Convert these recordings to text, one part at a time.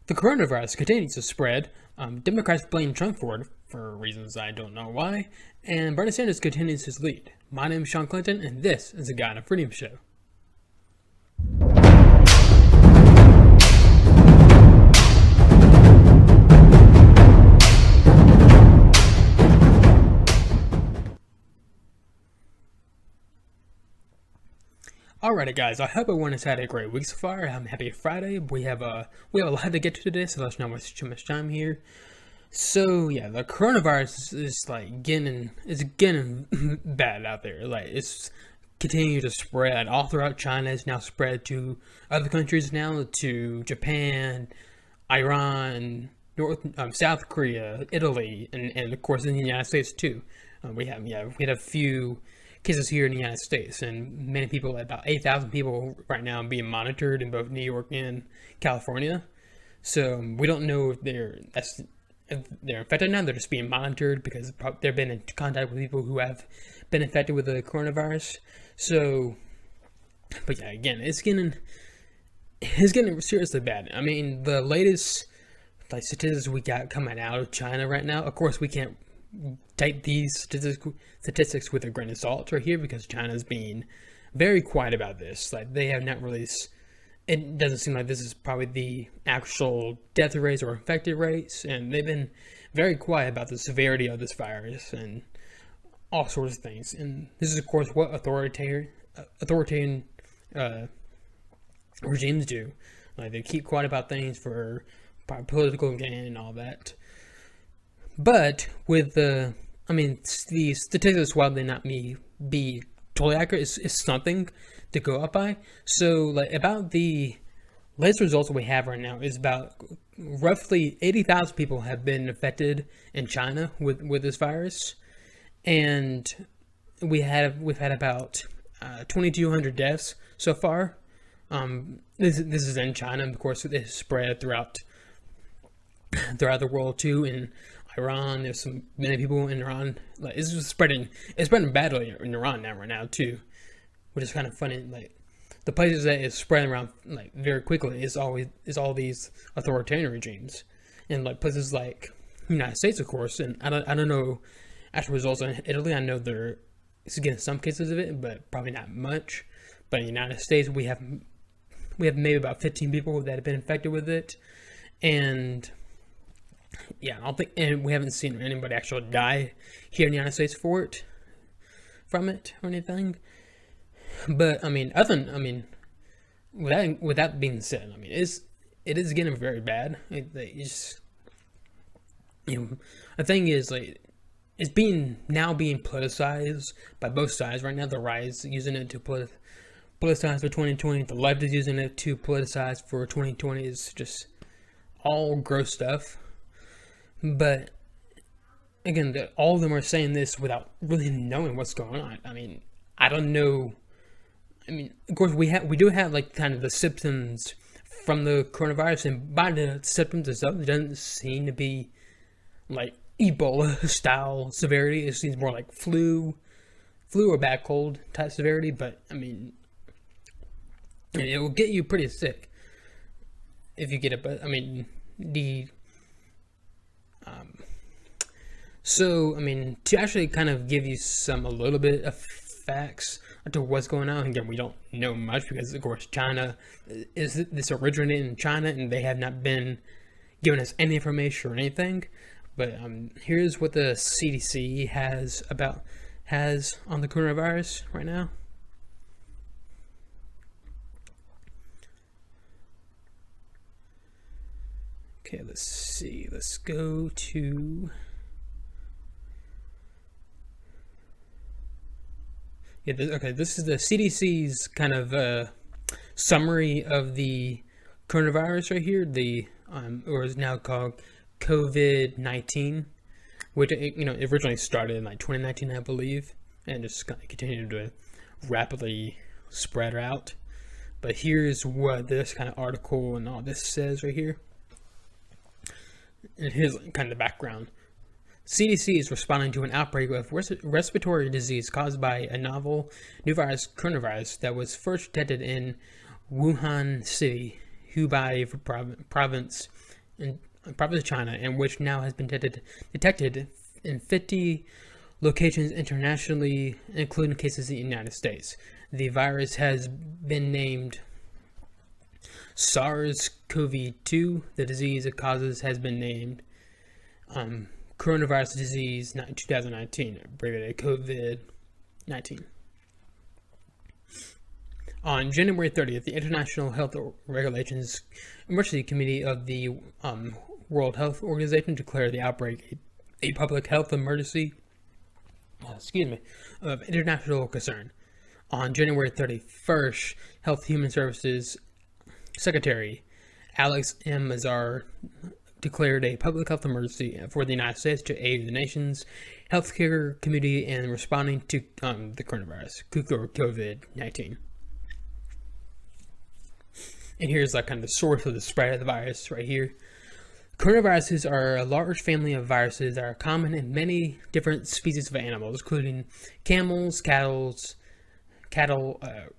The coronavirus continues to spread. Democrats blame Trump for it for reasons I don't know why, and Bernie Sanders continues his lead. My name is Sean Clinton, and this is the Guy in a Freedom Show. Alrighty, guys. I hope everyone has had a great week so far. Happy Friday. We have a lot to get to today, so let's not waste too much time here. So yeah, the coronavirus is getting bad out there. Like it's continuing to spread all throughout China. It's now spread to other countries now, to Japan, Iran, South Korea, Italy, and of course in the United States too. We had a few cases here in the United States, and many people, about 8,000 people right now, being monitored in both New York and California. So we don't know if they're infected now. They're just being monitored because they've been in contact with people who have been infected with the coronavirus. So, but yeah, again, it's getting seriously bad. I mean, the latest statistics we got coming out of China right now. Of course, we can't take these statistics with a grain of salt right here because China's being very quiet about this. Like they have not released. It doesn't seem like this is probably the actual death rates or infected rates, and they've been very quiet about the severity of this virus and all sorts of things. And this is, of course, what authoritarian regimes do. Like they keep quiet about things for political gain and all that. But with the statistics, while they not be totally accurate, is something to go up by. So, like about the latest results we have right now is about roughly 80,000 people have been affected in China with this virus, and we've had about 2,200 deaths so far. This is in China, of course. It's spread throughout the world too. In Iran, there's many people in Iran. Like it's spreading badly in Iran right now too, which is kind of funny. Like the places that it's spreading around like very quickly is all these authoritarian regimes, and like places like the United States, of course. And I don't know actual results in Italy. I know it's getting some cases of it, but probably not much. But in the United States, we have maybe about 15 people that have been infected with it, and yeah, and we haven't seen anybody actually die here in the United States from it or anything. But I mean, with that being said, I mean, it is getting very bad. The thing is, like, it's being politicized by both sides right now. The right is using it to politicize for 2020. The left is using it to politicize for 2020. It's just all gross stuff. But again, all of them are saying this without really knowing what's going on. I mean, I don't know. I mean, of course, we do have like kind of the symptoms from the coronavirus, and by the symptoms itself, it doesn't seem to be like Ebola style severity. It seems more like flu or bad cold type severity. But I mean, it will get you pretty sick if you get it. But I mean, so, I mean, to actually kind of give you a little bit of facts to what's going on, again, we don't know much because, of course, this originated in China, and they have not been giving us any information or anything. But here's what the CDC has on the coronavirus right now. Okay, let's see. Let's go to... Yeah, this is the CDC's kind of summary of the coronavirus right here. Or is now called COVID-19, which it originally started in like 2019, I believe, and just kind of continued to rapidly spread out. But here's what this kind of article and all this says right here. And here's kind of the background. CDC is responding to an outbreak of respiratory disease caused by a novel new virus, coronavirus, that was first detected in Wuhan City, Hubei province, in province of China, and which now has been detected in 50 locations internationally, including cases in the United States. The virus has been named SARS-CoV-2. The disease it causes has been named coronavirus disease 2019, abbreviated COVID-19. On January 30th, the International Health Regulations Emergency Committee of the World Health Organization declared the outbreak a public health emergency of international concern. On January 31st, Health and Human Services Secretary Alex M. Azar declared a public health emergency for the United States to aid the nation's healthcare community in responding to the coronavirus, COVID-19. And here's like kind of the source of the spread of the virus right here. Coronaviruses are a large family of viruses that are common in many different species of animals, including camels, cattle,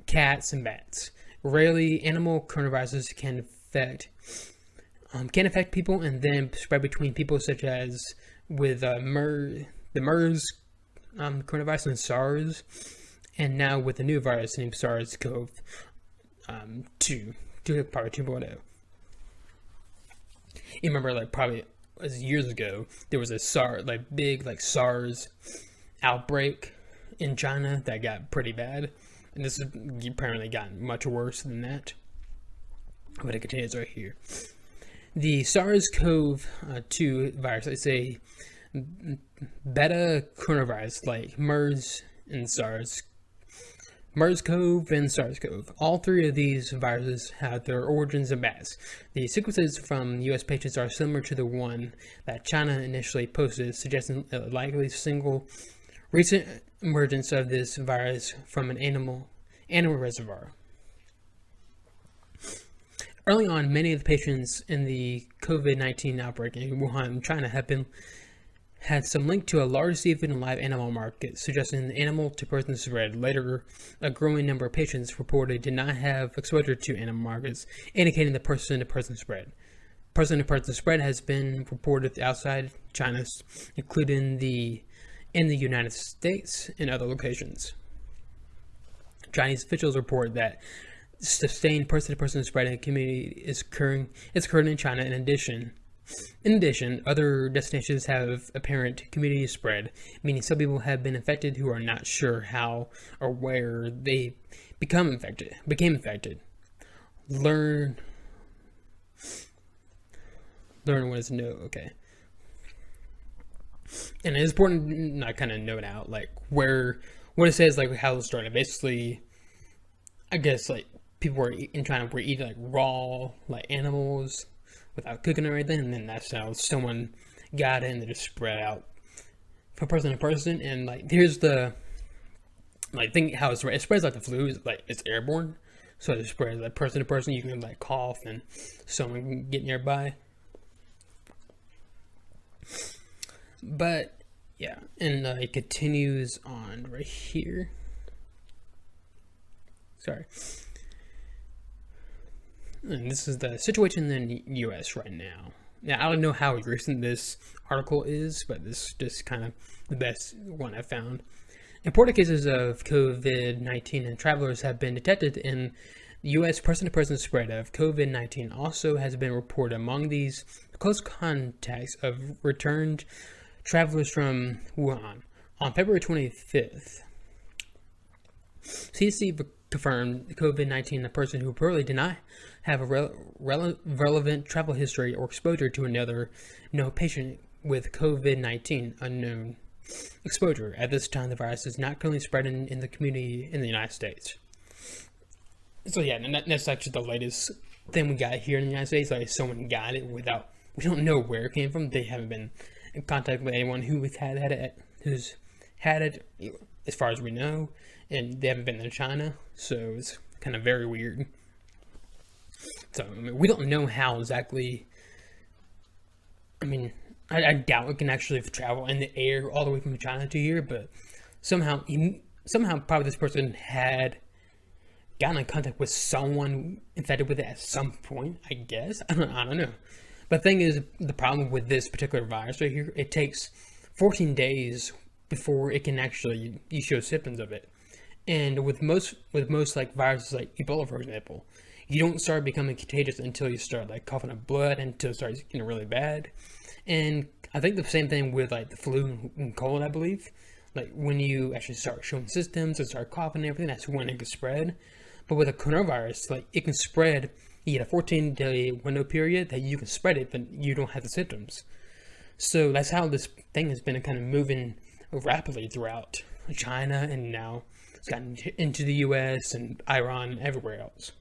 cats, and bats. Rarely, animal coronaviruses can affect people and then spread between people, such as with the MERS coronavirus and SARS, and now with the new virus named SARS-CoV-2, probably 2.0. You remember, like, probably years ago, there was a big SARS outbreak in China that got pretty bad, and this has apparently gotten much worse than that. But it continues right here. The SARS-CoV-2 virus is a beta coronavirus like MERS and MERS-CoV and SARS-CoV. All three of these viruses have their origins in bats. The sequences from U.S. patients are similar to the one that China initially posted, suggesting a likely single recent emergence of this virus from an animal reservoir. Early on, many of the patients in the COVID-19 outbreak in Wuhan, China, had some link to a large seafood and live animal market, suggesting the animal-to-person spread. Later, a growing number of patients reported did not have exposure to animal markets, indicating the person-to-person spread. Person-to-person spread has been reported outside China, including in the United States and other locations. Chinese officials report that sustained person-to-person spread in the community is occurring in China. In addition, other destinations have apparent community spread, meaning some people have been infected who are not sure how or where they became infected. Learn what is new. Okay. And it's important to kind of note out like what it says, like how it started. Basically, I guess like people in China were eating like raw like animals without cooking or anything, and then that's how someone got in and just spread out from person to person. And like here's the thing how it spreads like the flu is like it's airborne, so it spreads like person to person. You can like cough and someone can get nearby. But yeah, and it continues on right here. Sorry. And this is the situation in the U.S. right now. Now, I don't know how recent this article is, but this is just kind of the best one I found. Imported cases of COVID-19 and travelers have been detected in the U.S. Person-to-person spread of COVID-19 also has been reported among these close contacts of returned travelers from Wuhan. On February 25th, CDC confirmed COVID-19 a person who reportedly did not have a relevant travel history or exposure to another patient with COVID-19 unknown exposure. At this time, the virus is not currently spreading in the community in the United States. So yeah, and that's actually the latest thing we got here in the United States. Like someone got it we don't know where it came from. They haven't been in contact with anyone who's had it, as far as we know, and they haven't been to China, so it's kind of very weird. So I mean, we don't know how exactly. I mean, I doubt it can actually travel in the air all the way from China to here, but somehow probably this person had gotten in contact with someone infected with it at some point, I guess. I don't know. the thing is, the problem with this particular virus right here, it takes 14 days before it can actually you show symptoms of it. And with most like viruses like Ebola, for example, you don't start becoming contagious until you start like coughing up blood, until it starts getting really bad. And I think the same thing with like the flu and cold, I believe. Like when you actually start showing symptoms and start coughing and everything, that's when it can spread. But with a coronavirus, like it can spread. You get a 14-day window period that you can spread it, but you don't have the symptoms. So that's how this thing has been kind of moving rapidly throughout China, and now it's gotten into the U.S. and Iran and everywhere else.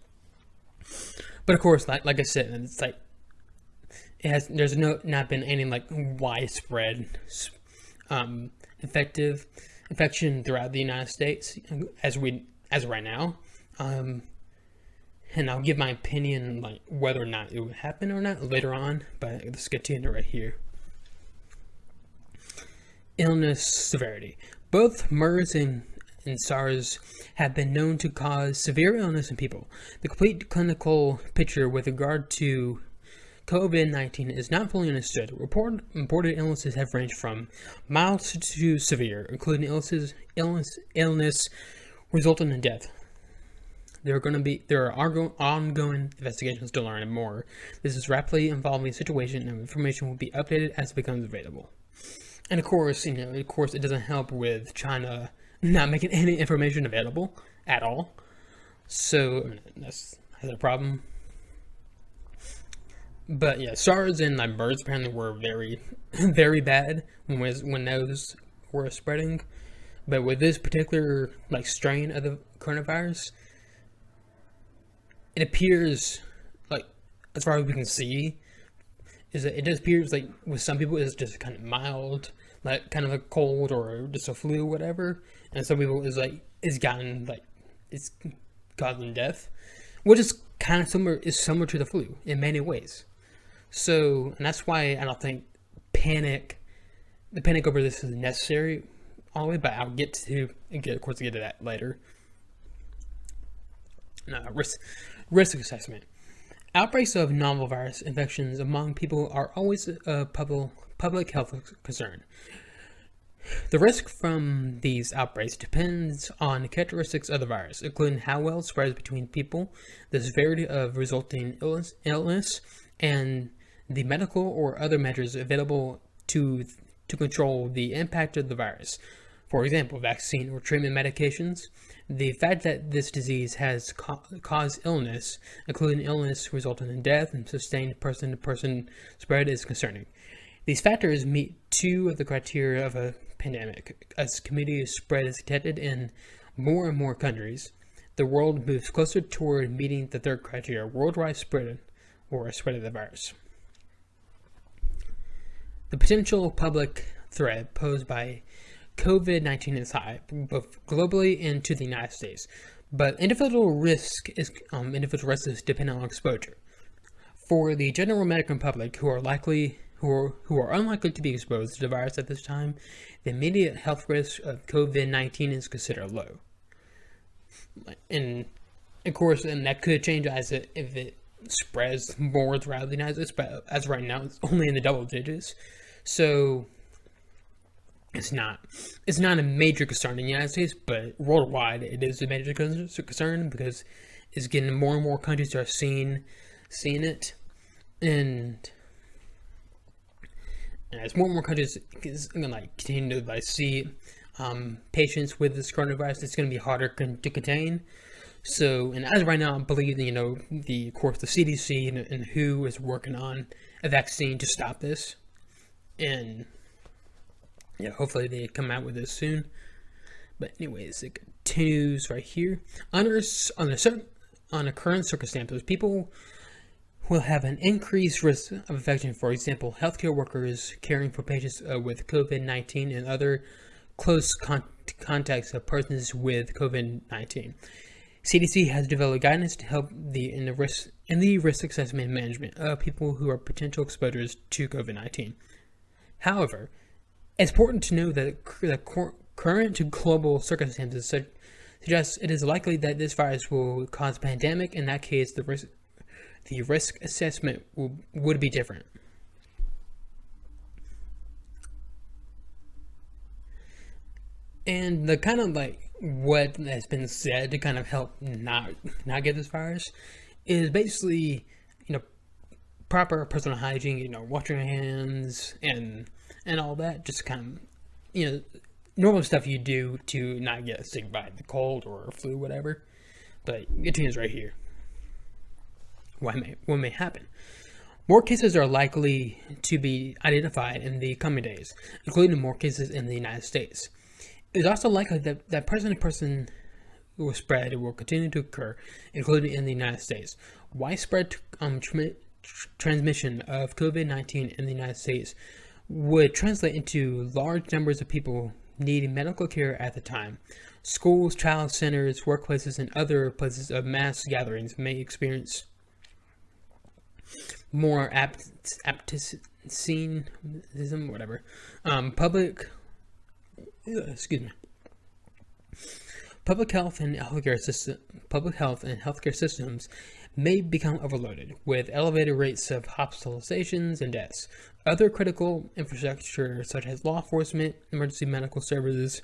But of course, like I said, it's like there's not been any like widespread infection throughout the United States as of right now. And I'll give my opinion like whether or not it would happen or not later on, but let's continue right here. Illness severity. Both MERS and SARS have been known to cause severe illness in people. The complete clinical picture with regard to COVID-19 is not fully understood. Reported illnesses have ranged from mild to severe, including illness resulting in death. There are ongoing investigations to learn more. This is rapidly evolving situation, and information will be updated as it becomes available. And of course, it doesn't help with China not making any information available at all. So that's a problem. But yeah, SARS and like MERS apparently were very, very bad when those were spreading. But with this particular like strain of the coronavirus, it appears like, as far as we can see, is that it just appears like with some people it's just kind of mild, like kind of a cold or just a flu or whatever, and some people it's causing death, which is kind of similar to the flu in many ways. So, and that's why I don't think the panic over this is necessary all the way, but I'll get to that later. Risk assessment. Outbreaks of novel virus infections among people are always a public health concern. The risk from these outbreaks depends on the characteristics of the virus, including how well it spreads between people, the severity of resulting illness, and the medical or other measures available to control the impact of the virus. For example, vaccine or treatment medications. The fact that this disease has caused illness, including illness resulting in death and sustained person-to-person spread, is concerning. These factors meet two of the criteria of a pandemic. As community spread is detected in more and more countries, the world moves closer toward meeting the third criteria, worldwide spread or spread of the virus. The potential public threat posed by COVID-19 is high, both globally and to the United States, but individual risk is dependent on exposure. For the general medical public who are unlikely to be exposed to the virus at this time, the immediate health risk of COVID-19 is considered low. And of course, and that could change if it spreads more throughout the United States, but as of right now, it's only in the double digits. So it's not a major concern in the United States, but worldwide it is a major concern because it's getting more and more countries are seeing it, and as more and more countries continue to see patients with this coronavirus, it's going to be harder to contain. So, and as of right now, I believe the CDC and WHO is working on a vaccine to stop this, and yeah, hopefully they come out with this soon. But anyways, it continues right here. Under current circumstances, people will have an increased risk of infection. For example, healthcare workers caring for patients with COVID-19 and other close contacts of persons with COVID-19. CDC has developed guidance to help in the risk assessment and management of people who are potential exposures to COVID-19. However, it's important to know that the current global circumstances suggest it is likely that this virus will cause a pandemic. In that case, the the risk assessment would be different. And the kind of like what has been said to kind of help not get this virus is basically, you know, proper personal hygiene, you know, washing your hands and all that, just kind of, you know, normal stuff you do to not get sick by the cold or flu, whatever. But it continues right here. What may happen? More cases are likely to be identified in the coming days, including more cases in the United States. It's also likely that person-to-person spread will continue to occur, including in the United States. Widespread transmission of COVID-19 in the United States would translate into large numbers of people needing medical care at the time. Schools, child centers, workplaces, and other places of mass gatherings may experience more absenteeism, whatever. Public health and healthcare systems may become overloaded, with elevated rates of hospitalizations and deaths. Other critical infrastructure, such as law enforcement, emergency medical services,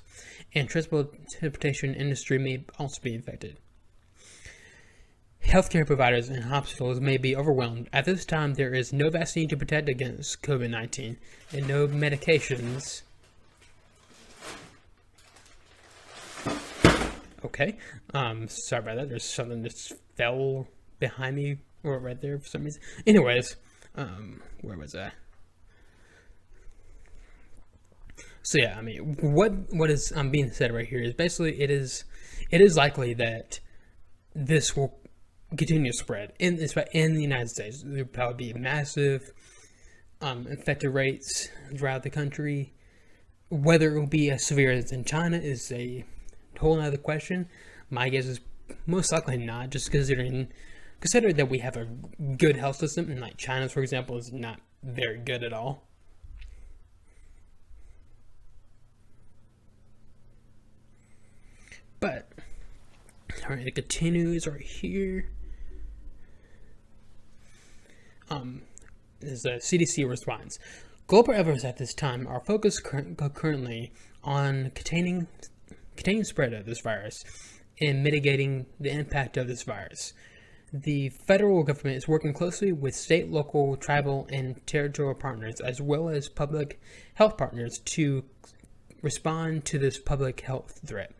and transportation industry, may also be affected. Healthcare providers and hospitals may be overwhelmed. At this time, there is no vaccine to protect against COVID-19 and no medications. Okay, sorry about that. There's something that just fell behind me or right there for some reason. Anyways, where was I? So yeah, I mean, what is being said right here is basically it is likely that this will continue to spread in the United States. There will probably be massive infected rates throughout the country. Whether it will be as severe as in China is a whole other question. My guess is most likely not, just considering that we have a good health system, and like China's, for example, is not very good at all. But all right, it continues right here. Is a CDC response. Global efforts at this time are focused currently on containing spread of this virus and mitigating the impact of this virus. The federal government is working closely with state, local, tribal, and territorial partners, as well as public health partners, to respond to this public health threat.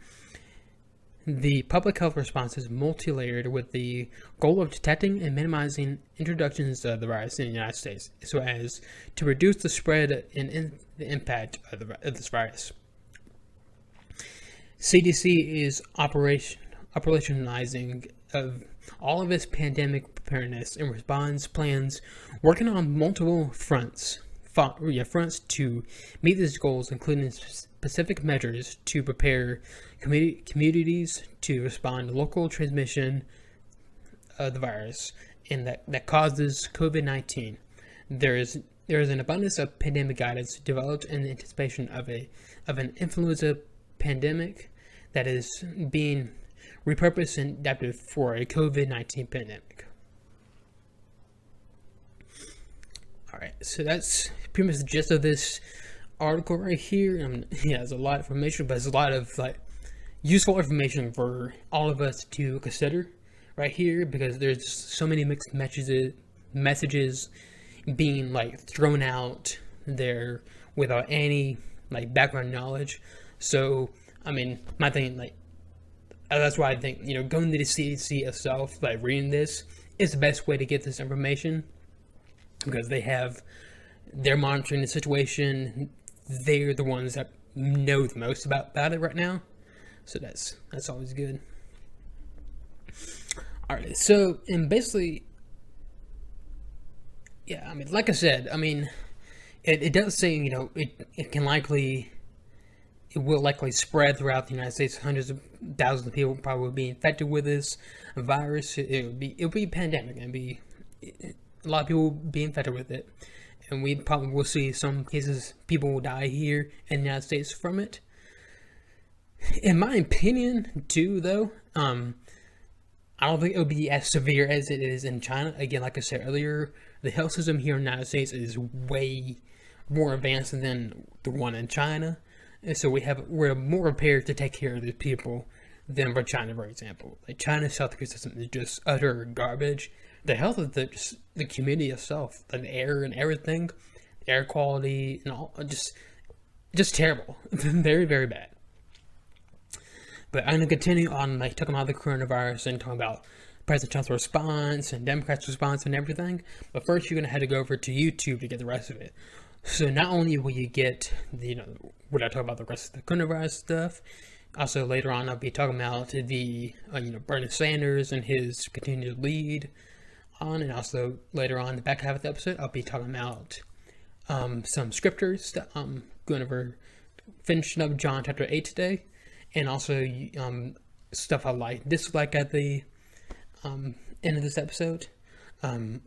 The public health response is multi-layered, with the goal of detecting and minimizing introductions of the virus in the United States, so as to reduce the spread and the impact of this virus. CDC is operationalizing of all of its pandemic preparedness and response plans, working on multiple fronts to meet these goals, including specific measures to prepare communities to respond to local transmission of the virus and that causes COVID-19. There is an abundance of pandemic guidance developed in anticipation of an influenza pandemic that is being repurposed and adapted for a COVID-19 pandemic. Alright, so that's pretty much the gist of this article right here. Yeah, it's a lot of information, but it's a lot of like useful information for all of us to consider right here, because there's so many mixed messages being like thrown out there without any like background knowledge. So I mean, my thing, like, that's why I think, you know, going to the CDC itself, like reading this, is the best way to get this information, because they're monitoring the situation. They're the ones that know the most about it right now. So that's always good. All right. So, and basically, yeah, I mean, like I said, I mean, it does say, you know, it will likely spread throughout the United States. Hundreds of thousands of people probably will be infected with this virus. It'll be a pandemic, and a lot of people will be infected with it, and we probably will see some cases. People will die here in the United States from it. In my opinion, too, though, I don't think it'll be as severe as it is in China. Again, like I said earlier, the health system here in the United States is way more advanced than the one in China, and so we're more prepared to take care of these people than for China, for example. Like China's healthcare system is just utter garbage. The health of the community itself, like the air and everything, air quality and all, just terrible, very very bad. But I'm gonna continue on like talking about the coronavirus and talking about President Trump's response and Democrats' response and everything. But first, you're gonna have to go over to YouTube to get the rest of it. So not only will you get when I talk about the rest of the coronavirus stuff, also later on I'll be talking about the Bernie Sanders and his continued lead on, and also later on the back half of the episode I'll be talking about some scriptures that I'm going over, finishing up John chapter 8 today, and also stuff I dislike at the end of this episode.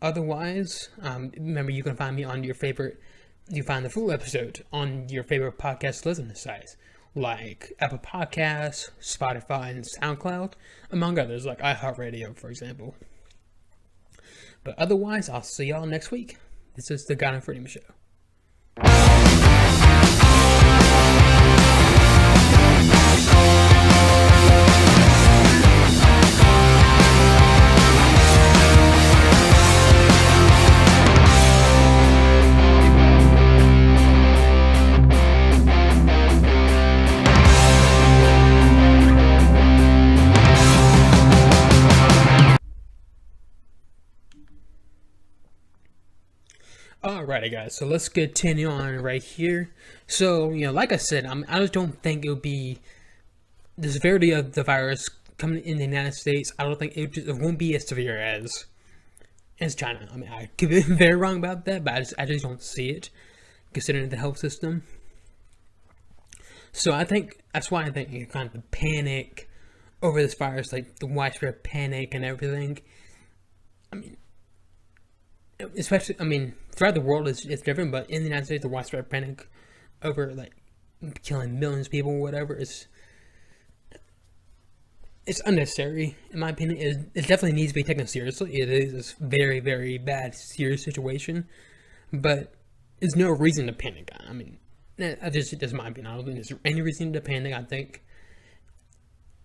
Otherwise, remember you can find me on your favorite. You find the full episode on your favorite podcast listening sites like Apple Podcasts, Spotify, and SoundCloud, among others, like iHeartRadio, for example. But otherwise, I'll see y'all next week. This is the God and Freedom Show. Alrighty guys, so let's continue on right here. So, like I said, I just don't think it'll be the severity of the virus coming in the United States. I don't think it won't be as severe as China. I mean, I could be very wrong about that, but I just don't see it, considering the health system. So I think, that's why I think kind of the panic over this virus, like the widespread panic and everything. I mean, especially, throughout the world it's different, but in the United States, the widespread panic over like killing millions of people or whatever it's unnecessary in my opinion. It definitely needs to be taken seriously. It is a very very bad, serious situation, but there's no reason to panic. I mean, that's my opinion. I don't think there's any reason to panic. I think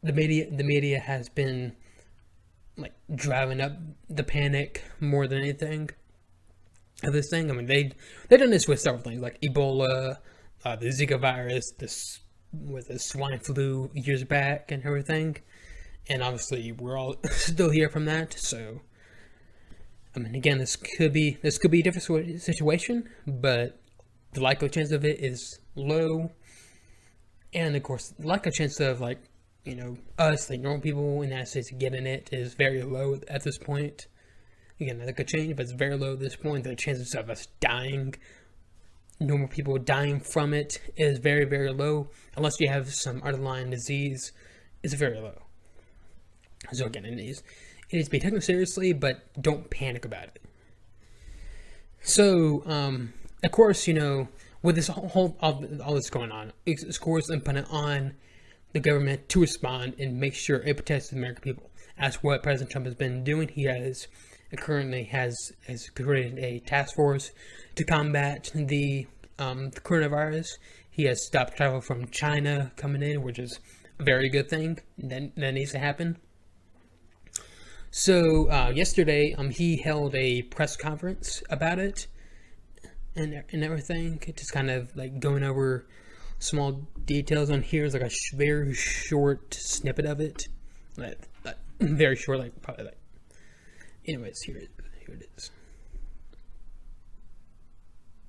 the media has been like driving up the panic more than anything of this thing. I mean, they've done this with several things like Ebola, the Zika virus, with the swine flu years back and everything, and obviously we're all still here from that. So, I mean, again, this could be a different situation, but the likely chance of it is low, and of course, the likely chance of us, like normal people in the United States, getting it is very low at this point. Again, that could change, but it's very low at this point. The chances of us dying, normal people dying from it, is very, very low. Unless you have some underlying disease, it's very low. So again, it needs to be taken seriously, but don't panic about it. So, of course, with this all this going on, it's of course incumbent on the government to respond and make sure it protects the American people. That's what President Trump has been doing. He currently has created a task force to combat the coronavirus. He has stopped travel from China coming in, which is a very good thing. That needs to happen. So yesterday, he held a press conference about it and everything, just kind of like going over small details on here. It's like a very short snippet of it, very short, probably. Anyways, here it is.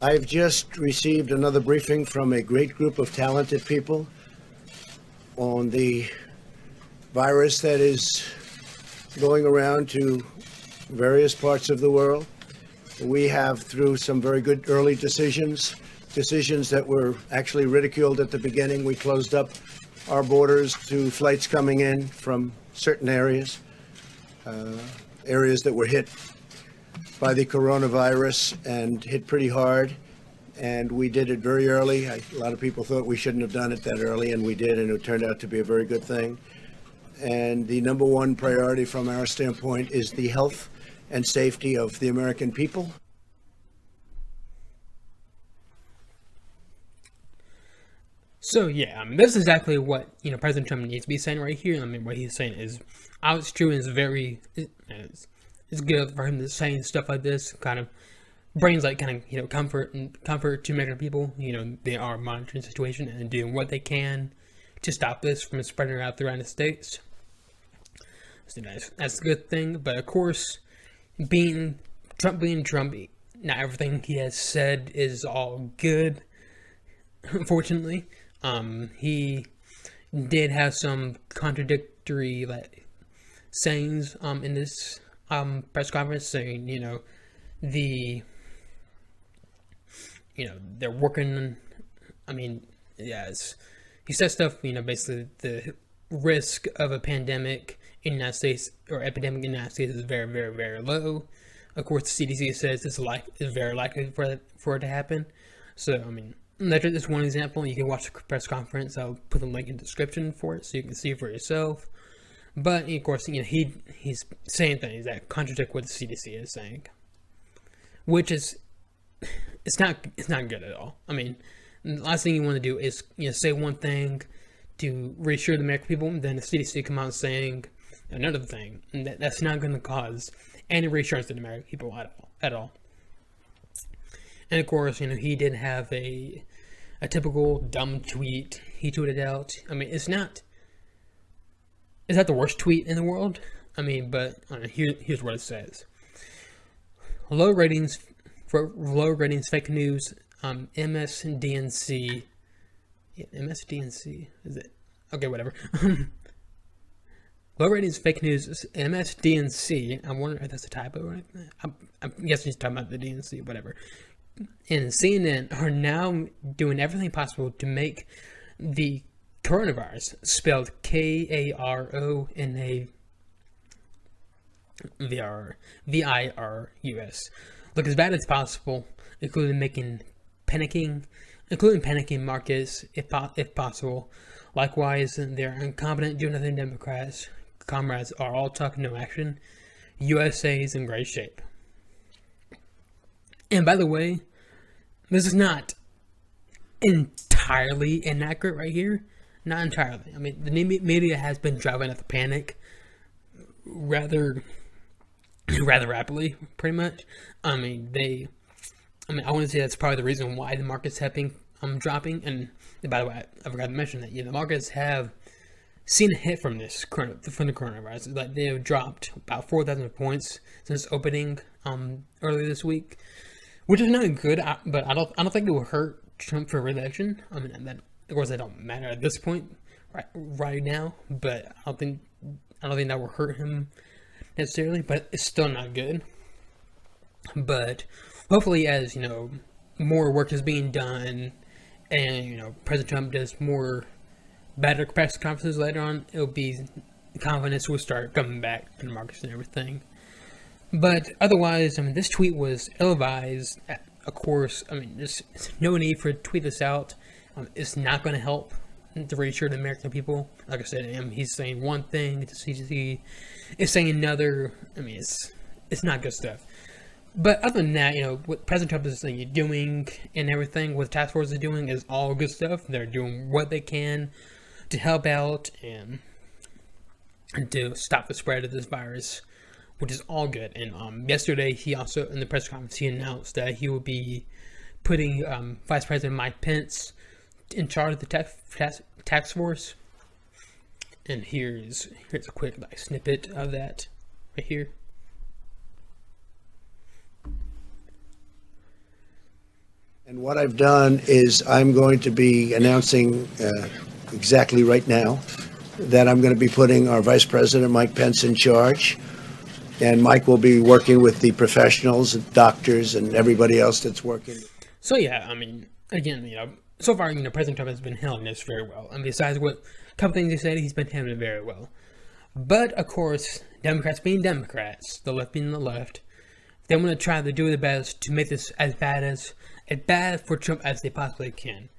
I've just received another briefing from a great group of talented people on the virus that is going around to various parts of the world. We have, through some very good early decisions that were actually ridiculed at the beginning, we closed up our borders to flights coming in from certain areas that were hit by the coronavirus and hit pretty hard. And we did it very early. A lot of people thought we shouldn't have done it that early, and we did, and it turned out to be a very good thing. and the number one priority from our standpoint is the health and safety of the American people. So yeah, this is exactly what President Trump needs to be saying right here. I mean, what he's saying is, it's true and it's good for him to say stuff like this. Kind of brings like comfort to American people. They are monitoring the situation and doing what they can to stop this from spreading out throughout the states. So that's a good thing. But of course, being Trump, not everything he has said is all good. Unfortunately. He did have some contradictory sayings in this press conference, saying they're working. I mean, yes, he said stuff. Basically the risk of a pandemic in the United States or epidemic in the United States is very, very, very low. Of course, the CDC says it's very likely for it to happen. So I mean. That's just one example. You can watch the press conference. I'll put the link in the description for it so you can see for yourself. But of course, he's saying things that contradict what the CDC is saying, which is it's not good at all. I mean, the last thing you want to do is say one thing to reassure the American people, and then the CDC come out saying another thing, and that's not going to cause any reassurance to the American people at all. And of course, he did have a typical dumb tweet he tweeted out. I mean, it's not the worst tweet in the world. I mean, but here's what it says: low ratings, fake news. MSDNC. Yeah, MSDNC is it? Okay, whatever. Low ratings, fake news. MSDNC. I wonder if that's a typo. Right? I'm guessing he's talking about the DNC, whatever. And CNN are now doing everything possible to make the coronavirus, spelled K-A-R-O-N-A-V-I-R-U-S, look as bad as possible, including panicking markets if possible. Likewise, their incompetent do-nothing Democrats comrades are all talk, no action. USA is in great shape. And by the way, this is not entirely inaccurate right here. Not entirely. I mean, the media has been driving up the panic rather rapidly, pretty much. I want to say that's probably the reason why the markets have been dropping. And by the way, I forgot to mention that the markets have seen a hit from the coronavirus. Like, they have dropped about 4,000 points since opening earlier this week. Which is not good, but I don't think it will hurt Trump for re-election. I mean, of course, that don't matter at this point, right now. But I don't think that will hurt him necessarily. But it's still not good. But hopefully, as more work is being done, and President Trump does better press conferences later on, the confidence will start coming back in the markets and everything. But otherwise, this tweet was ill-advised. Of course, there's no need for to tweet this out. It's not going to help to reassure the American people. Like I said, he's saying one thing, the CDC is saying another. It's not good stuff. But other than that, what President Trump is doing and everything, what the task force is doing is all good stuff. They're doing what they can to help out and to stop the spread of this virus, which is all good. And yesterday, he also, in the press conference, he announced that he will be putting Vice President Mike Pence in charge of the task force. And here's a quick snippet of that right here. And what I've done is I'm going to be announcing exactly right now that I'm going to be putting our Vice President Mike Pence in charge. And Mike will be working with the professionals, doctors, and everybody else that's working. So yeah, again, so far, President Trump has been handling this very well. And besides a couple things he said, he's been handling it very well. But of course, Democrats being Democrats, the left being the left, they want to try to do their best to make this as bad for Trump as they possibly can.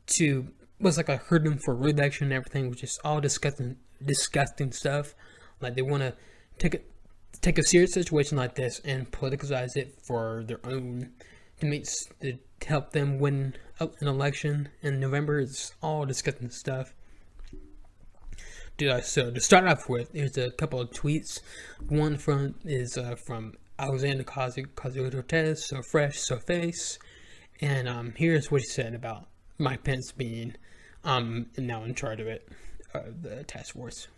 To hurt him for re-election and everything, which is all disgusting disgusting stuff. Like they want to take a serious situation like this and politicize it for their own to help them win an election in November. It's all disgusting stuff. So to start off with, here's a couple of tweets. One is from Alexander Ocasio-Cortez, so fresh, so face. And here's what he said about Mike Pence being now in charge of it, the task force.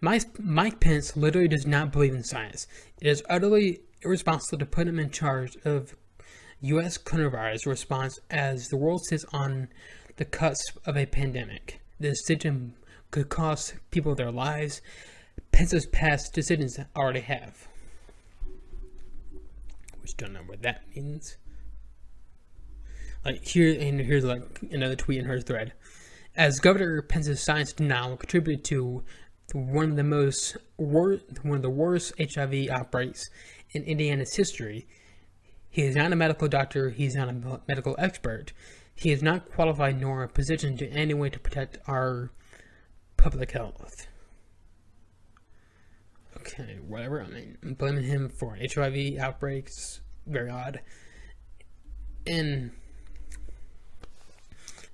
Mike Pence literally does not believe in science. It is utterly irresponsible to put him in charge of U.S. coronavirus response as the world sits on the cusp of a pandemic. The decision could cost people their lives. Pence's past decisions already have. Which don't know what that means. Like here's like another tweet in her thread. As Governor Pence's science denial contributed to one of the worst HIV outbreaks in Indiana's history, he is not a medical doctor. He's not a medical expert. He is not qualified nor positioned in any way to protect our public health. Okay, whatever. I mean, blaming him for HIV outbreaks, very odd. And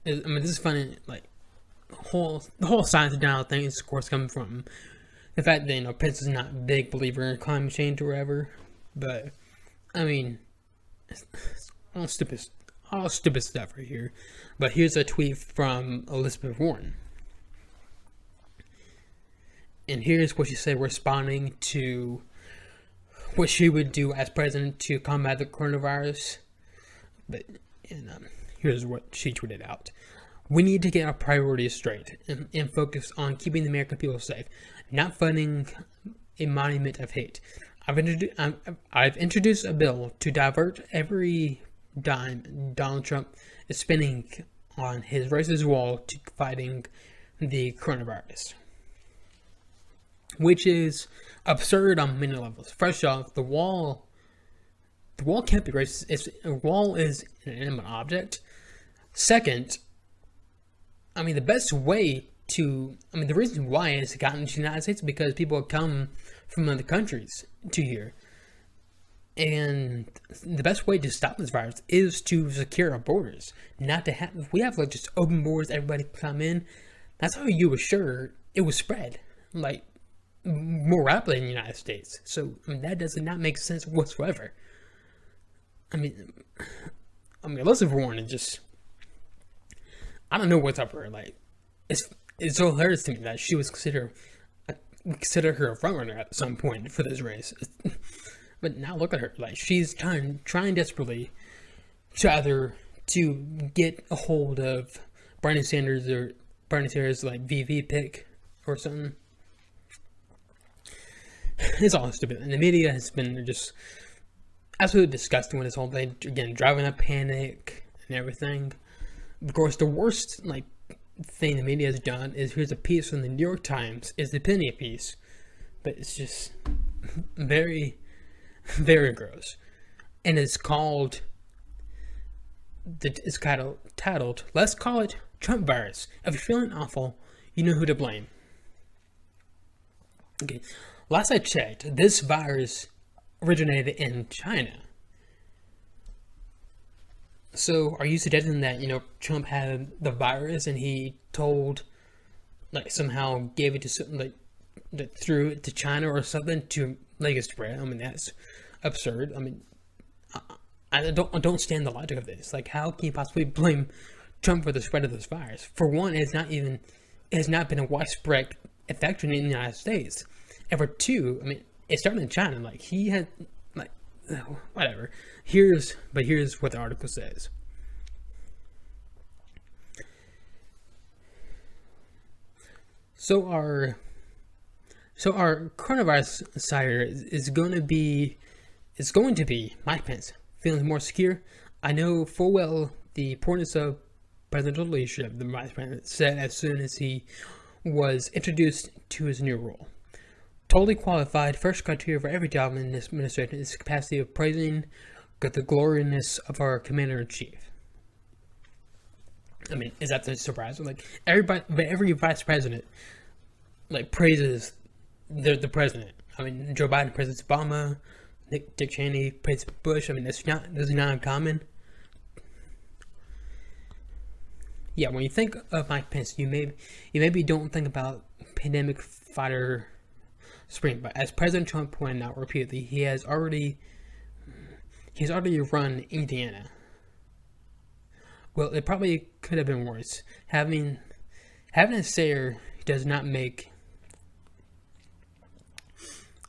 I mean, this is funny. Like the whole science denial thing is, of course, coming from the fact that Pence is not a big believer in climate change or whatever. But I mean, it's all stupid stuff right here. But here's a tweet from Elizabeth Warren. And here's what she said responding to what she would do as president to combat the coronavirus. Here's what she tweeted out. We need to get our priorities straight and focus on keeping the American people safe, not funding a monument of hate. I've introduced a bill to divert every dime Donald Trump is spending on his racist wall to fighting the coronavirus, which is absurd on many levels. First off, the wall can't be racist. A wall is an inanimate object. Second, I mean, the reason why it's gotten to the United States is because people come from other countries to here. And the best way to stop this virus is to secure our borders. Not to have, if we have like just open borders, everybody come in, that's how you assure it was spread like more rapidly in the United States. So, I mean, that does not make sense whatsoever. I mean, Elizabeth Warren is just, I don't know what's up with her. Like, it's so hilarious to me that she was consider her a frontrunner at some point for this race. But now look at her. Like, she's trying desperately to get a hold of Bernie Sanders like VV pick or something. It's all stupid. And the media has been just absolutely disgusting with this whole thing. Again, driving up panic and everything. Of course, the worst thing the media has done is here's a piece from the New York Times. It's the opinion piece, but it's just very, very gross. And it's titled "Let's Call It Trump Virus. If you're feeling awful, you know who to blame." Okay, last I checked, this virus originated in China. So, are you suggesting that, Trump had the virus and he somehow gave it to something, threw it to China or something to make it spread? I mean, that's absurd. I mean, I don't stand the logic of this. Like, how can you possibly blame Trump for the spread of this virus? For one, it has not been a widespread infection in the United States. And for two, I mean, it started in China. Like, he had, whatever. Here's what the article says. So our coronavirus insider is going to be Mike Pence. Feeling more secure? I know full well the importance of presidential leadership, the vice president said as soon as he was introduced to his new role. Totally qualified. First criteria for every job in this administration is the capacity of praising the gloriousness of our commander-in-chief. I mean, is that the surprise? Like, every vice president like praises the president. I mean, Joe Biden praises Obama, Dick Cheney praises Bush. I mean, that's not uncommon. Yeah, when you think of Mike Pence, you maybe don't think about pandemic fighter spring, but as President Trump pointed out repeatedly, he's already run Indiana. Well, it probably could have been worse. Having a sayer does not make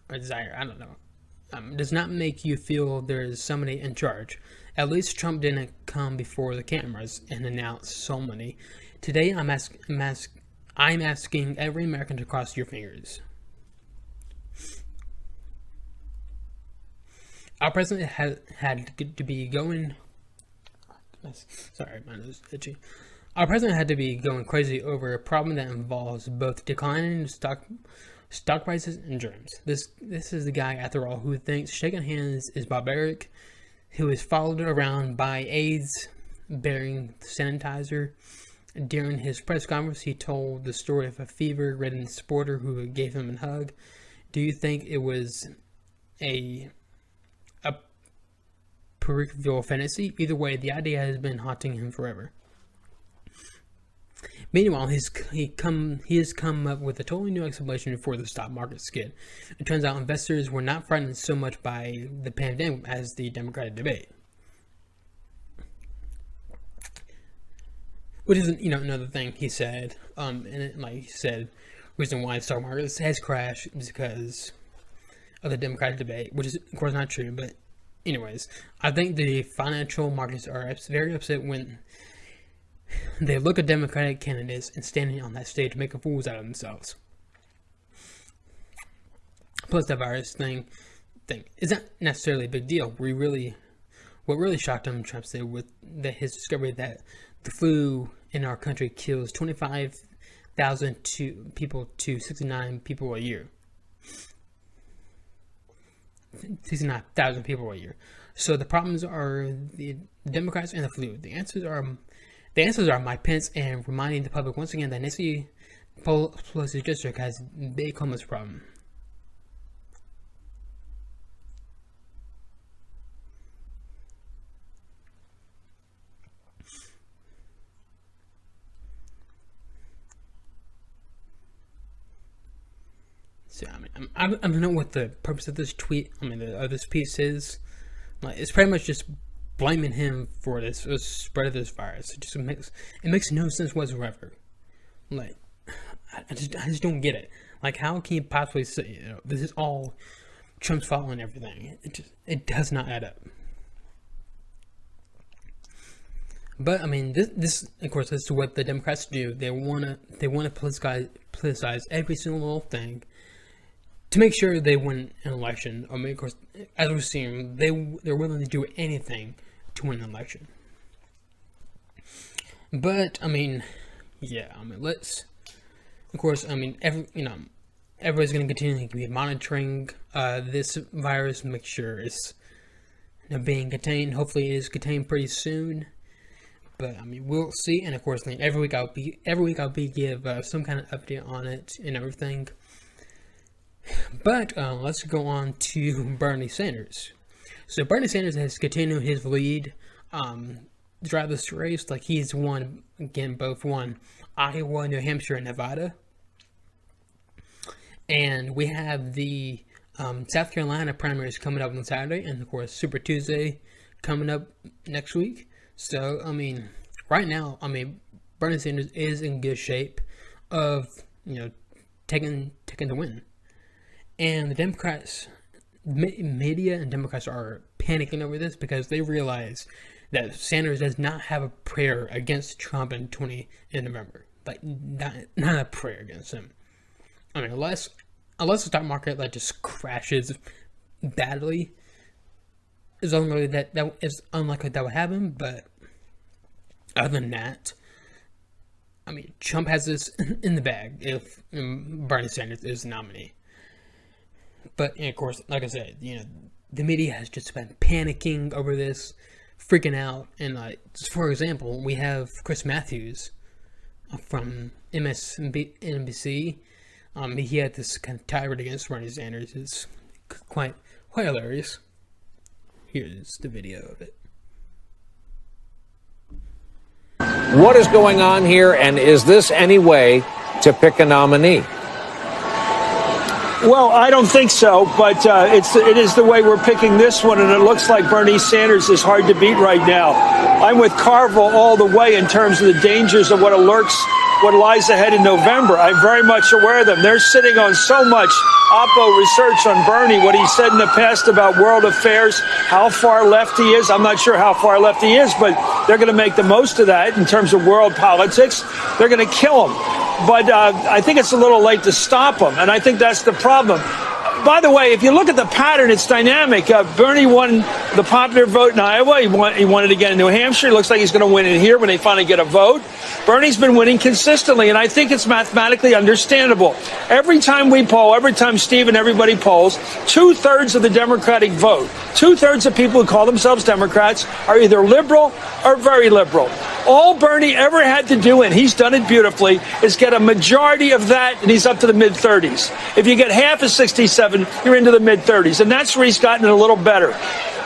a desire. I don't know. Does not make you feel there's somebody in charge. At least Trump didn't come before the cameras and announce so many. Today, I'm asking every American to cross your fingers. Our president had to be going. Sorry, my nose is itchy. Our president had to be going crazy over a problem that involves both declining stock prices and germs. This is the guy, after all, who thinks shaking hands is barbaric, who is followed around by aides bearing sanitizer. During his press conference, he told the story of a fever-ridden supporter who gave him a hug. Do you think it was a peripheral fantasy? Either way, the idea has been haunting him forever. Meanwhile, he has come up with a totally new explanation for the stock market skid. It turns out investors were not frightened so much by the pandemic as the Democratic debate, which is another thing he said. Like he said, reason why the stock market has crashed is because of the Democratic debate, which is of course not true. But anyways, I think the financial markets are very upset when they look at Democratic candidates and standing on that stage making fools out of themselves. Plus, the virus thing is not necessarily a big deal. What really shocked him, Trump said, with his discovery that the flu in our country kills 25,000 people to 69 people a year. 69,000 people a year. So the problems are the Democrats and the flu. The answers are Mike Pence and reminding the public once again that Nancy Pelosi's district has a big homeless problem. So I don't know what the purpose of this tweet. Of this piece is. Like, it's pretty much just blaming him for this spread of this virus. It makes no sense whatsoever. Like, I just don't get it. Like, how can you possibly say this is all Trump's fault and everything? It does not add up. But this of course is what the Democrats do. They wanna politicize every single little thing to make sure they win an election. Of course, as we've seen, they're willing to do anything to win an election. But let's. Of course, everybody's going to continue to be monitoring this virus and make sure it's being contained. Hopefully, it is contained pretty soon. But we'll see. And of course, every week I'll give some kind of update on it and everything. But let's go on to Bernie Sanders. So Bernie Sanders has continued his lead throughout this race. Like, he's both won Iowa, New Hampshire, and Nevada. And we have the South Carolina primaries coming up on Saturday, and of course Super Tuesday coming up next week. So right now, Bernie Sanders is in good shape of taking the win. And the Democrats, media and Democrats are panicking over this because they realize that Sanders does not have a prayer against Trump in November. Like, not a prayer against him. Unless the stock market just crashes badly, it's unlikely that would happen. But other than that, Trump has this in the bag if Bernie Sanders is the nominee. But of course, like I said, the media has just been panicking over this, freaking out. And for example, we have Chris Matthews from MSNBC He had this kind of tirade against Bernie Sanders. It's quite hilarious. Here's the video of it. What is going on here, and is this any way to pick a nominee? Well, I don't think so, but it is the way we're picking this one, and it looks like Bernie Sanders is hard to beat right now. I'm with Carville all the way in terms of the dangers of what lies ahead in November. I'm very much aware of them. They're sitting on so much Oppo research on Bernie, what he said in the past about world affairs, how far left he is. I'm not sure how far left he is, but they're going to make the most of that in terms of world politics. They're going to kill him. But I think it's a little late to stop him, and I think that's the problem. By the way, if you look at the pattern, it's dynamic. Bernie won the popular vote in Iowa. He won it again in New Hampshire. It looks like he's going to win it here when they finally get a vote. Bernie's been winning consistently, and I think it's mathematically understandable. Every time we poll, every time Steve and everybody polls, 2/3 of the Democratic vote, 2/3 of people who call themselves Democrats are either liberal or very liberal. All Bernie ever had to do, and he's done it beautifully, is get a majority of that, and he's up to the mid-30s. If you get half of 67, you're into the mid-30s, and that's where he's gotten it a little better.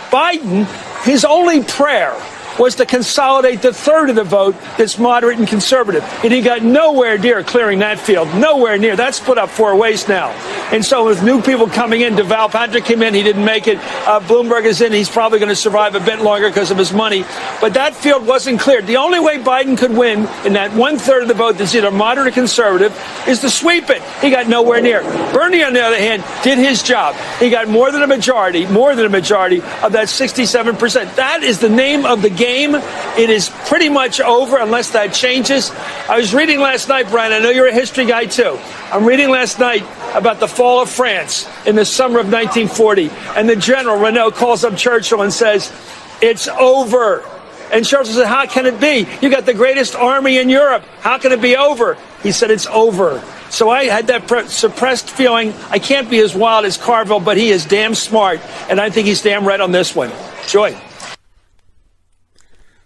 Biden, his only prayer was to consolidate the third of the vote that's moderate and conservative. And he got nowhere near clearing that field. Nowhere near. That's split up 4 ways now. And so with new people coming in, Deval Patrick came in, he didn't make it. Bloomberg is in. He's probably going to survive a bit longer because of his money. But that field wasn't cleared. The only way Biden could win in that 1/3 of the vote that's either moderate or conservative is to sweep it. He got nowhere near. Bernie, on the other hand, did his job. He got more than a majority of that 67%. That is the name of the game. It is pretty much over unless that changes. I was reading last night, Brian, I know you're a history guy too. I'm reading last night about the fall of France in the summer of 1940. And the general, Renault, calls up Churchill and says, "It's over." And Churchill said, "How can it be? You got the greatest army in Europe. How can it be over?" He said, "It's over." So I had that suppressed feeling. I can't be as wild as Carville, but he is damn smart. And I think he's damn right on this one. Joy.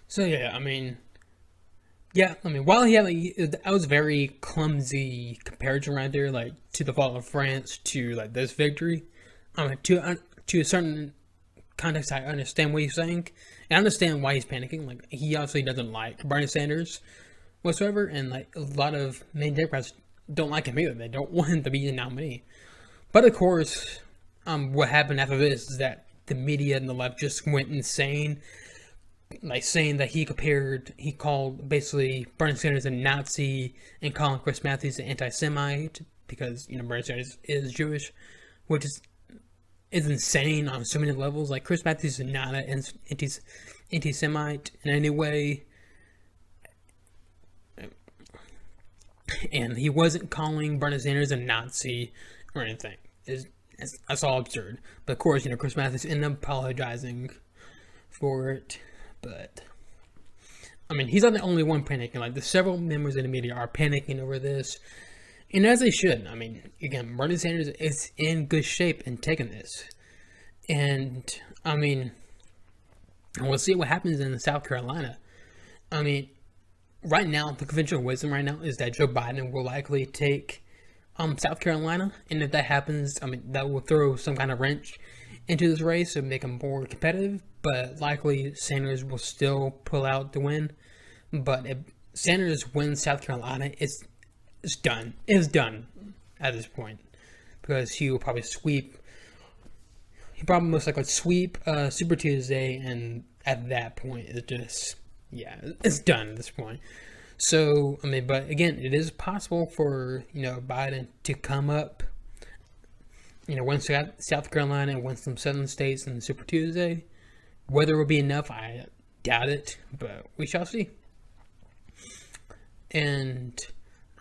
So while he had that was very clumsy comparison right there, like to the fall of France to like this victory. To a certain context, I understand what he's saying, and I understand why he's panicking. Like he obviously doesn't like Bernie Sanders whatsoever, and like a lot of main Democrats don't like him either. They don't want him to be the nominee. But of course, what happened after this is that the media and the left just went insane. Like saying that he called basically Bernie Sanders a Nazi and calling Chris Matthews an anti-Semite because, Bernie Sanders is Jewish, which is insane on so many levels. Like Chris Matthews is not an anti-Semite in any way. And he wasn't calling Bernie Sanders a Nazi or anything. That's all absurd. But of course, Chris Matthews ended up apologizing for it. But he's not the only one panicking. Like, the several members of the media are panicking over this, and as they should. Again, Bernie Sanders is in good shape in taking this, and we'll see what happens in South Carolina. Right now, the conventional wisdom right now is that Joe Biden will likely take South Carolina, and if that happens, that will throw some kind of wrench into this race and make him more competitive. But likely Sanders will still pull out the win. But if Sanders wins South Carolina, it's done. It's done at this point, because he will probably sweep. He probably most likely sweep Super Tuesday, and at that point, it's done at this point. So but again, it is possible for Biden to come up. Win South Carolina and win some southern states in Super Tuesday. Whether it will be enough, I doubt it, but we shall see. And,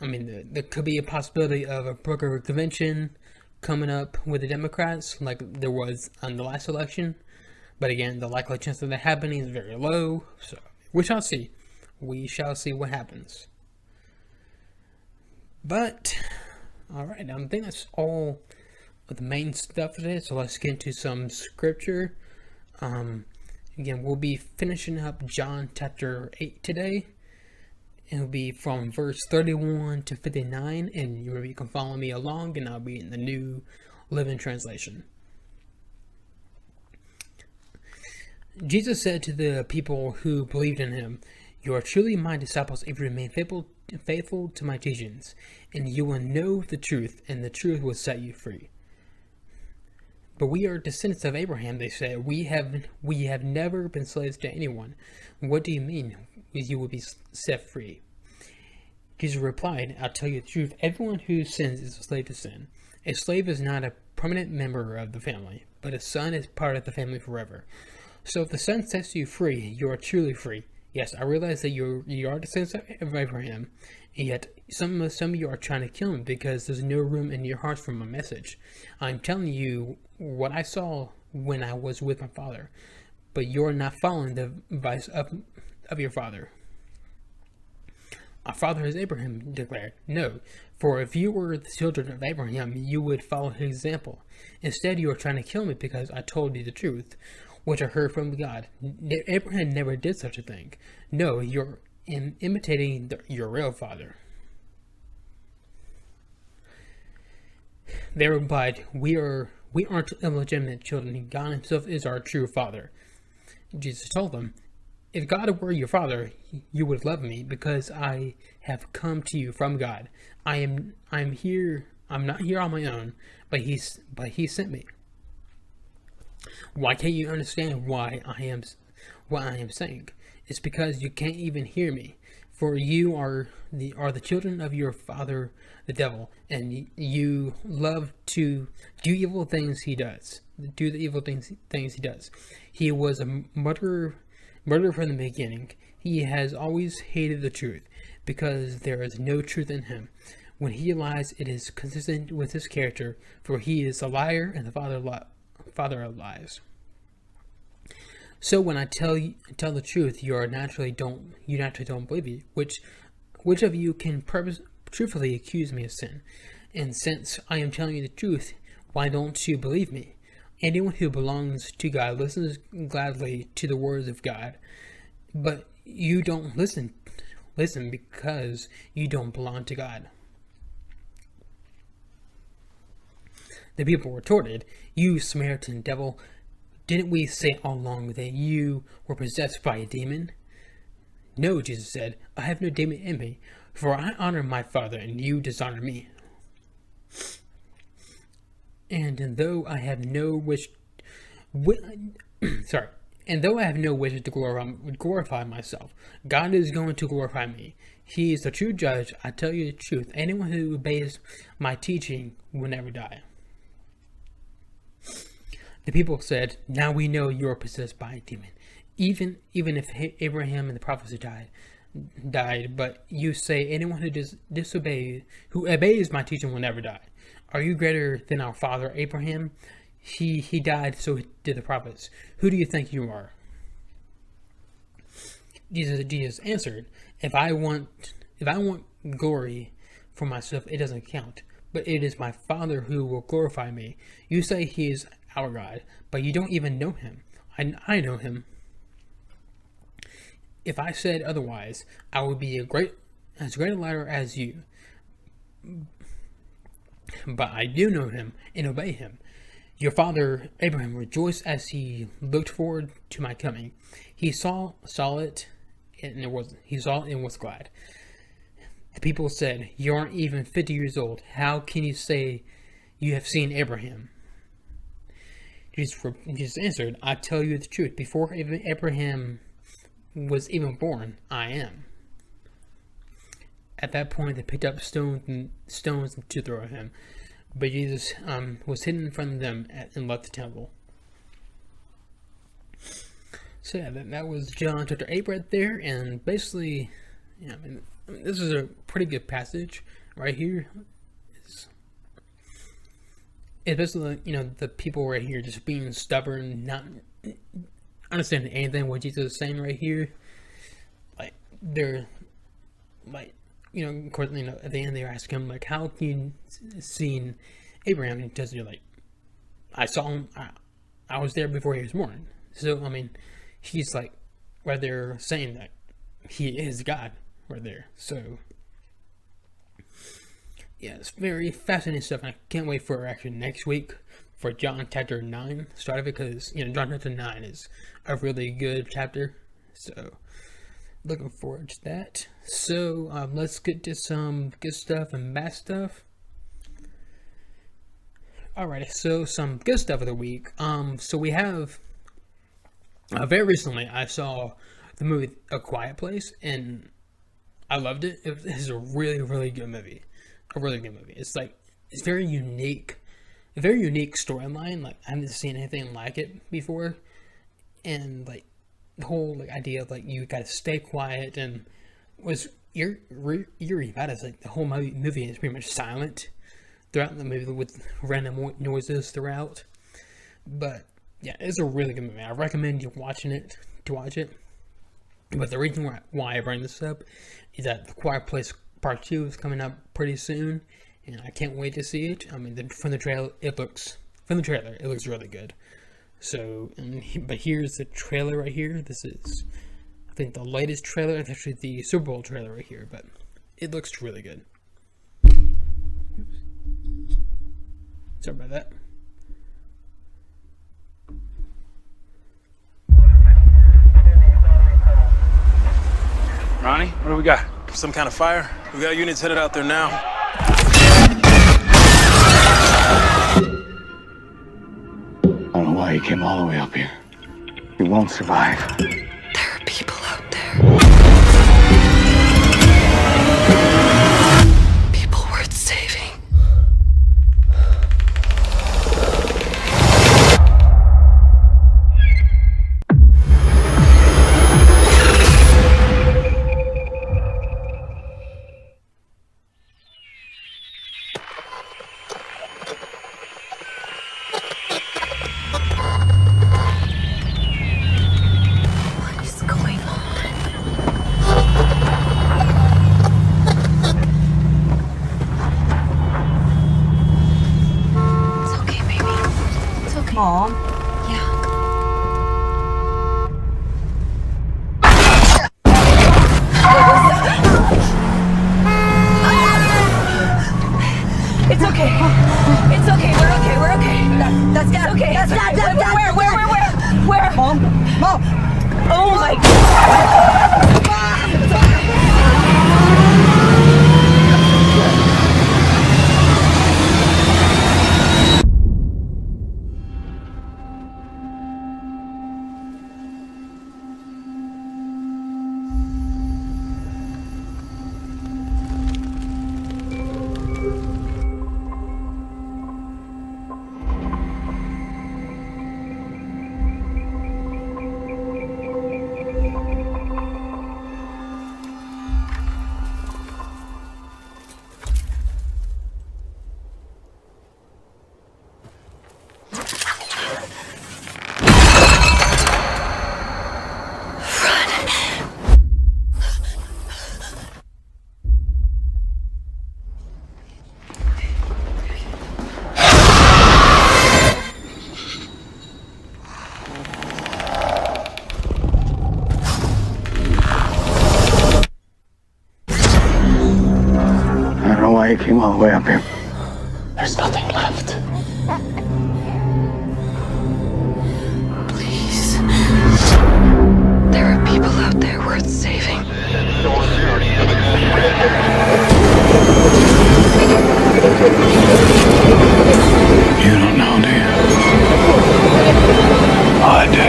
there could be a possibility of a broker convention coming up with the Democrats, like there was on the last election. But again, the likely chance of that happening is very low, so we shall see. We shall see what happens. But, alright, I think that's all of the main stuff today, so let's get into some scripture. Again, we'll be finishing up John chapter 8 today, It'll be from verse 31 to 59, and you can follow me along, and I'll be in the New Living Translation. Jesus said to the people who believed in him, "You are truly my disciples if you remain faithful to my teachings, and you will know the truth, and the truth will set you free." "But we are descendants of Abraham," they said. We have never been slaves to anyone. What do you mean you will be set free?" Jesus replied, "I'll tell you the truth. Everyone who sins is a slave to sin. A slave is not a permanent member of the family, but a son is part of the family forever. So if the Son sets you free, you are truly free. Yes, I realize that you are descendants of Abraham, and yet some of you are trying to kill him because there's no room in your hearts for my message. I'm telling you what I saw when I was with my father, but you're not following the advice of your father." "Our father is Abraham," he declared. "No, for if you were the children of Abraham, you would follow his example. Instead, you are trying to kill me because I told you the truth, which I heard from God. Abraham never did such a thing. No, you're imitating your real father." They replied, We aren't illegitimate children. God himself is our true father." Jesus told them, "If God were your father, you would love me because I have come to you from God. I'm here. I'm not here on my own, but he sent me. Why can't you understand what I am saying? It's because you can't even hear me. For you are the children of your father, the devil, and you love to do evil things he does. Do the evil things he does. He was a murderer from the beginning. He has always hated the truth because there is no truth in him. When he lies, it is consistent with his character, for he is a liar and the father of lies. So when I tell the truth, you naturally don't believe it. Which of you can truthfully accuse me of sin? And since I am telling you the truth, why don't you believe me? Anyone who belongs to God listens gladly to the words of God, but you don't listen because you don't belong to God." The people retorted, "You Samaritan devil, didn't we say all along that you were possessed by a demon?" "No," Jesus said, "I have no demon in me, for I honor my Father, and you dishonor me. And though I have no wish to glorify myself, God is going to glorify me. He is the true judge. I tell you the truth, anyone who obeys my teaching will never die." The people said, "Now we know you are possessed by a demon. Even if Abraham and the prophets died, but you say anyone who obeys my teaching will never die. Are you greater than our father Abraham? He died, so did the prophets. Who do you think you are?" Jesus answered, If I want glory for myself, it doesn't count, but it is my Father who will glorify me. You say he is our God, but you don't even know him. I know him. If I said otherwise, I would be as great a liar as you. But I do know him and obey him. Your father Abraham rejoiced as he looked forward to my coming. He saw it and was glad. The people said, "You aren't even 50 years old. How can you say you have seen Abraham?" Jesus answered, "I tell you the truth. Before Abraham was even born, I am." At that point, they picked up stones to throw at him, but Jesus was hidden from them and left the temple. So yeah, that was John chapter 8 right there, and basically, this is a pretty good passage right here. It's basically, the people right here just being stubborn, not understanding anything what Jesus is saying right here. Like, they're, like, of course, at the end they ask him, like, how can you see Abraham? And he tells you, like, I saw him, I was there before he was born. So, he's like, right there saying that he is God. right there. So yeah, it's very fascinating stuff, and I can't wait for actually next week for John chapter 9 start of it, because John chapter 9 is a really good chapter. So looking forward to that. So let's get to some good stuff and bad stuff. Alrighty, so some good stuff of the week. So we have very recently I saw the movie A Quiet Place, and I loved it. It is a really, really good movie. A really good movie. It's very unique. A very unique storyline. Like, I haven't seen anything like it before. And like the whole idea of you gotta stay quiet, and was eerie about it. It's like the whole movie is pretty much silent throughout the movie with random noises throughout. But yeah, it's a really good movie. I recommend you watch it. But the reason why I bring this up is that The Quiet Place Part 2 is coming up pretty soon, and I can't wait to see it. I mean, from the trailer, it looks really good. So, but here's the trailer right here. This is, I think, the latest trailer. It's actually the Super Bowl trailer right here, but it looks really good. Sorry about that. Ronnie, what do we got? Some kind of fire? We got units headed out there now. I don't know why he came all the way up here. He won't survive. There are people out there. People worth saving. What is going on? It's okay, baby. It's okay. Mom? Yeah. It's okay. It's okay. We're okay. We're okay. That's Dad. Okay. That's Dad. Dad. Where? Mom. Oh my God. I don't know why he came all the way up here. There's nothing left. Please. There are people out there worth saving. You don't know, do you? I do.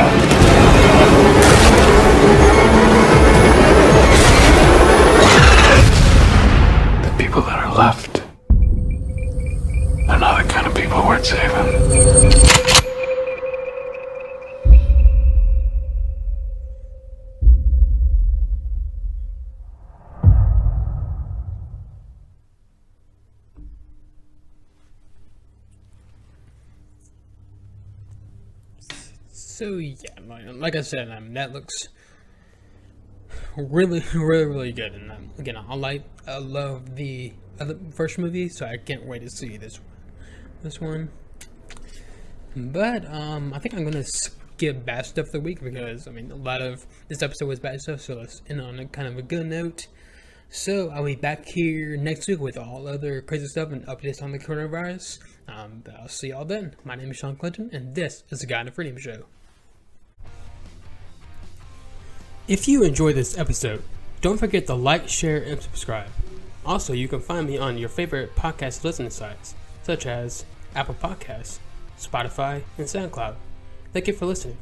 The people that are left, they're not the kind of people worth saving. So yeah, like I said, that looks really, really, really good. And again, I love the first movie, so I can't wait to see this one. But I think I'm gonna skip bad stuff of the week, because I mean a lot of this episode was bad stuff. So let's end on a kind of a good note. So I'll be back here next week with all other crazy stuff and updates on the coronavirus. But I'll see y'all then. My name is Sean Clinton, and this is the Guy in the Freedom Show. If you enjoyed this episode, don't forget to like, share, and subscribe. Also, you can find me on your favorite podcast listening sites, such as Apple Podcasts, Spotify, and SoundCloud. Thank you for listening.